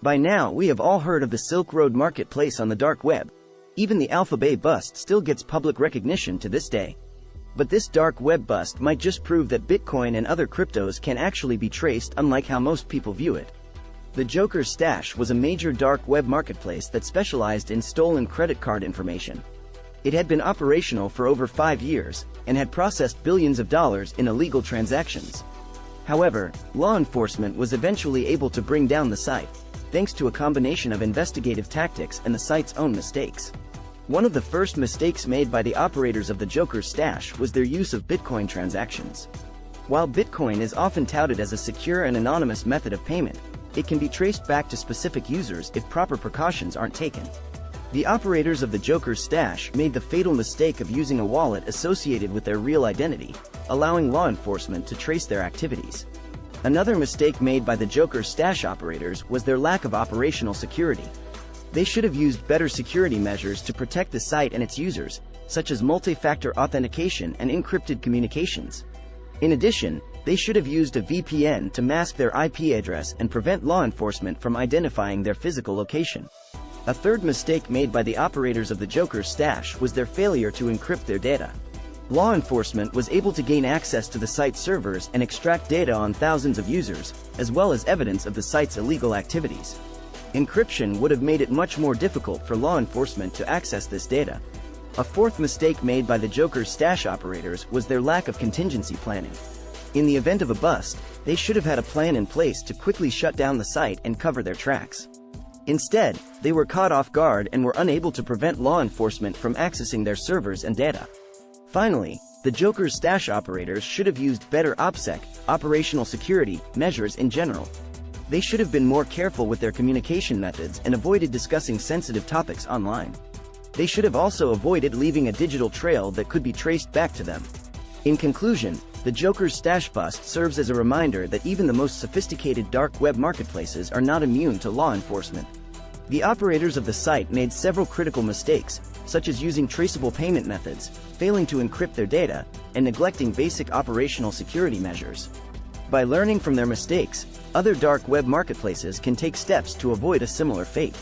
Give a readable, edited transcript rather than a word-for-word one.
By now, we have all heard of the Silk Road marketplace on the dark web. Even the Alphabay bust still gets public recognition to this day. But this dark web bust might just prove that Bitcoin and other cryptos can actually be traced, unlike how most people view it. The Joker's Stash was a major dark web marketplace that specialized in stolen credit card information. It had been operational for over 5 years, and had processed billions of dollars in illegal transactions. However, law enforcement was eventually able to bring down the site, thanks to a combination of investigative tactics and the site's own mistakes. One of the first mistakes made by the operators of the Joker's Stash was their use of Bitcoin transactions. While Bitcoin is often touted as a secure and anonymous method of payment, it can be traced back to specific users if proper precautions aren't taken. The operators of the Joker's Stash made the fatal mistake of using a wallet associated with their real identity, allowing law enforcement to trace their activities. Another mistake made by the Joker's Stash operators was their lack of operational security. They should have used better security measures to protect the site and its users, such as multi-factor authentication and encrypted communications. In addition, they should have used a VPN to mask their IP address and prevent law enforcement from identifying their physical location. A third mistake made by the operators of the Joker's Stash was their failure to encrypt their data. Law enforcement was able to gain access to the site's servers and extract data on thousands of users, as well as evidence of the site's illegal activities. Encryption would have made it much more difficult for law enforcement to access this data. A fourth mistake made by the Joker's Stash operators was their lack of contingency planning. In the event of a bust, they should have had a plan in place to quickly shut down the site and cover their tracks. Instead, they were caught off guard and were unable to prevent law enforcement from accessing their servers and data. Finally, the Joker's Stash operators should have used better OPSEC, operational security, measures in general. They should have been more careful with their communication methods and avoided discussing sensitive topics online. They should have also avoided leaving a digital trail that could be traced back to them. In conclusion, the Joker's Stash bust serves as a reminder that even the most sophisticated dark web marketplaces are not immune to law enforcement. The operators of the site made several critical mistakes, such as using traceable payment methods, failing to encrypt their data, and neglecting basic operational security measures. By learning from their mistakes, other dark web marketplaces can take steps to avoid a similar fate.